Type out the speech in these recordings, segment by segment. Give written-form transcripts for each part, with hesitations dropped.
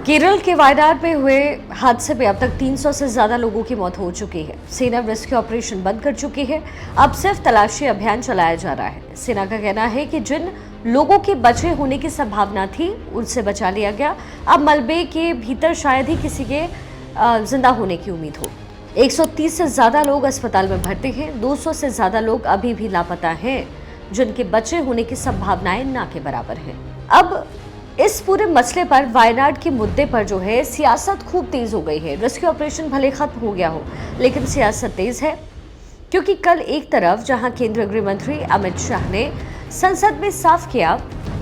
केरल के वायनाड में हुए हादसे में अब तक 300 से ज्यादा लोगों की मौत हो चुकी है। सेना रेस्क्यू ऑपरेशन बंद कर चुकी है। अब सिर्फ तलाशी अभियान चलाया जा रहा है। सेना का कहना है कि जिन लोगों के बचे होने की संभावना थी उनसे बचा लिया गया। अब मलबे के भीतर शायद ही किसी के जिंदा होने की उम्मीद हो। 130 से ज्यादा लोग अस्पताल में भर्ती हैं। 200 से ज्यादा लोग अभी भी लापता हैं, जिनके बचे होने की संभावनाएं ना के बराबर हैं। अब इस पूरे मसले पर वायनाड के मुद्दे पर जो है सियासत खूब तेज हो गई है। रेस्क्यू ऑपरेशन भले खत्म हो गया हो, लेकिन सियासत तेज है, क्योंकि कल एक तरफ जहां केंद्रीय गृह मंत्री अमित शाह ने संसद में साफ किया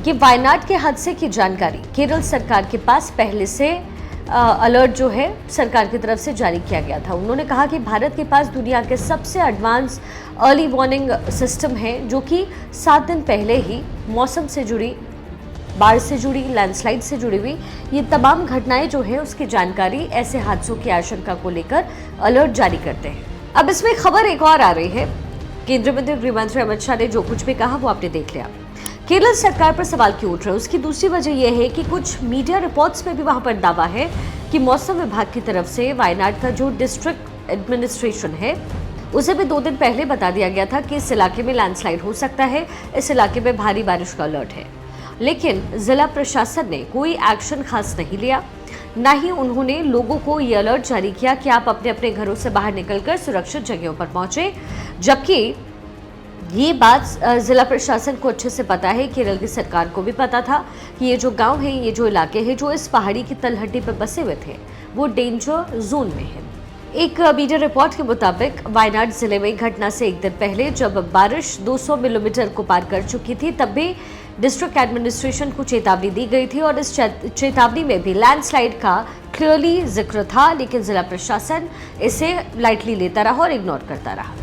कि वायनाड के हादसे की जानकारी केरल सरकार के पास पहले से अलर्ट जो है सरकार की तरफ से जारी किया गया था। उन्होंने कहा कि भारत के पास दुनिया के सबसे एडवांस अर्ली वार्निंग सिस्टम है, जो कि 7 दिन पहले ही मौसम से जुड़ी, बाढ़ से जुड़ी, लैंडस्लाइड से जुड़ी हुई ये तमाम घटनाएं जो है उसकी जानकारी ऐसे हादसों की आशंका को लेकर अलर्ट जारी करते हैं। अब इसमें खबर एक और आ रही है। केंद्रीय मंत्री गृह मंत्री अमित शाह ने जो कुछ भी कहा वो आपने देख लिया। केरल सरकार पर सवाल क्यों उठ रहे हैं, उसकी दूसरी वजह यह है कि कुछ मीडिया रिपोर्ट्स में भी वहां पर दावा है कि मौसम विभाग की तरफ से वायनाड का जो डिस्ट्रिक्ट एडमिनिस्ट्रेशन है उसे भी 2 दिन पहले बता दिया गया था कि इस इलाके में लैंडस्लाइड हो सकता है, इस इलाके में भारी बारिश का अलर्ट है। लेकिन जिला प्रशासन ने कोई एक्शन खास नहीं लिया, ना ही उन्होंने लोगों को ये अलर्ट जारी किया कि आप अपने अपने घरों से बाहर निकलकर सुरक्षित जगहों पर पहुंचे। जबकि ये बात जिला प्रशासन को अच्छे से पता है, केरल की सरकार को भी पता था कि ये जो गांव है, ये जो इलाके हैं जो इस पहाड़ी की तलहटी पर बसे हुए थे, वो डेंजर जोन में है। एक मीडिया रिपोर्ट के मुताबिक वायनाड जिले में घटना से एक दिन पहले जब बारिश 200 मिलीमीटर को पार कर चुकी थी, तब भी डिस्ट्रिक्ट एडमिनिस्ट्रेशन को चेतावनी दी गई थी और इस चेतावनी में भी लैंडस्लाइड का क्लियरली जिक्र था, लेकिन जिला प्रशासन इसे लाइटली लेता रहा और इग्नोर करता रहा।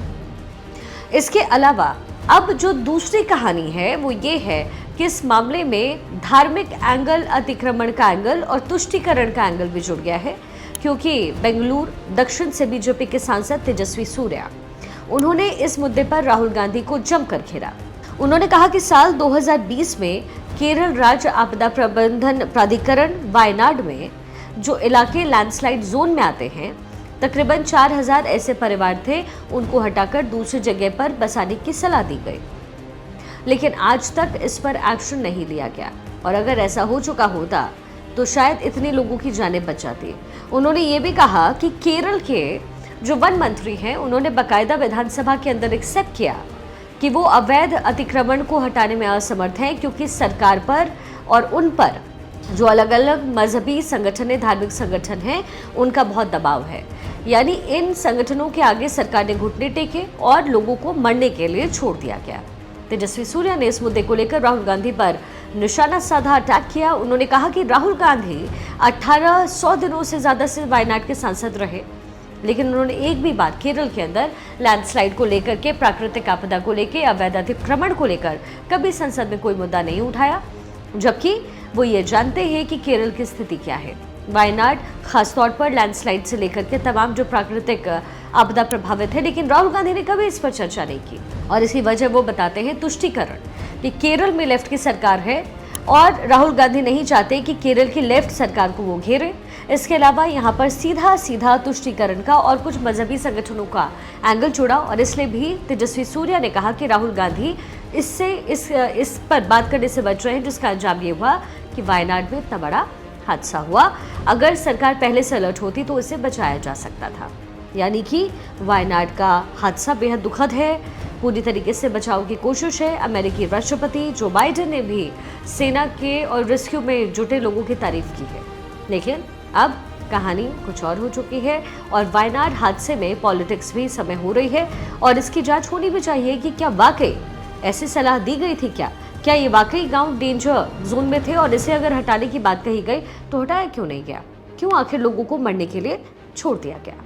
इसके अलावा अब जो दूसरी कहानी है वो ये है कि इस मामले में धार्मिक एंगल, अतिक्रमण का एंगल और तुष्टीकरण का एंगल भी जुड़ गया है, क्योंकि बेंगलुरु दक्षिण से बीजेपी के सांसद तेजस्वी सूर्या, उन्होंने इस मुद्दे पर राहुल गांधी को जमकर घेरा। उन्होंने कहा कि साल 2020 में केरल राज्य आपदा प्रबंधन प्राधिकरण वायनाड में जो इलाके लैंडस्लाइड जोन में आते हैं, तकरीबन 4000 ऐसे परिवार थे, उनको हटाकर दूसरी जगह पर बसाने की सलाह दी गई। लेकिन आज तक इस पर एक्शन नहीं लिया गया, और अगर ऐसा हो चुका होता तो शायद इतने लोगों की जानें बच जाती। उन्होंने ये भी कहा कि केरल के जो वन मंत्री हैं, उन्होंने बाकायदा विधानसभा के अंदर एक्सेप्ट किया कि वो अवैध अतिक्रमण को हटाने में असमर्थ हैं, क्योंकि सरकार पर और उन पर जो अलग अलग मजहबी संगठन है, धार्मिक संगठन हैं, उनका बहुत दबाव है। यानी इन संगठनों के आगे सरकार ने घुटने टेके और लोगों को मरने के लिए छोड़ दिया गया। तेजस्वी सूर्या ने इस मुद्दे को लेकर राहुल गांधी पर निशाना साधा, अटैक किया। उन्होंने कहा कि राहुल गांधी 1800 दिनों से ज्यादा से वायनाड के सांसद रहे, लेकिन उन्होंने एक भी बात केरल के अंदर लैंडस्लाइड को लेकर के, प्राकृतिक आपदा को लेकर, अवैध अतिक्रमण को लेकर कभी संसद में कोई मुद्दा नहीं उठाया, जबकि वो ये जानते हैं कि केरल की स्थिति क्या है। वायनाड खासतौर पर लैंडस्लाइड से लेकर के तमाम जो प्राकृतिक आपदा प्रभावित है, लेकिन राहुल गांधी ने कभी इस पर चर्चा नहीं की। और इसकी वजह वो बताते हैं तुष्टीकरण, कि केरल में लेफ्ट की सरकार है और राहुल गांधी नहीं चाहते कि केरल की लेफ्ट सरकार को वो घेरे। इसके अलावा यहाँ पर सीधा सीधा तुष्टीकरण का और कुछ मजहबी संगठनों का एंगल जुड़ा, और इसलिए भी तेजस्वी सूर्या ने कहा कि राहुल गांधी इस पर बात करने से बच रहे हैं, जिसका अंजाम ये हुआ कि वायनाड में इतना बड़ा हादसा हुआ। अगर सरकार पहले से अलर्ट होती तो इसे बचाया जा सकता था। यानी कि वायनाड का हादसा बेहद दुखद है, पूरी तरीके से बचाव की कोशिश है। अमेरिकी राष्ट्रपति जो बाइडेन ने भी सेना के और रेस्क्यू में जुटे लोगों की तारीफ की है, लेकिन अब कहानी कुछ और हो चुकी है और वायनाड हादसे में पॉलिटिक्स भी समय हो रही है, और इसकी जांच होनी भी चाहिए कि क्या वाकई ऐसी सलाह दी गई थी, क्या ये वाकई गांव डेंजर जोन में थे, और इसे अगर हटाने की बात कही गई तो हटाया क्यों नहीं गया, क्यों आखिर लोगों को मरने के लिए छोड़ दिया गया।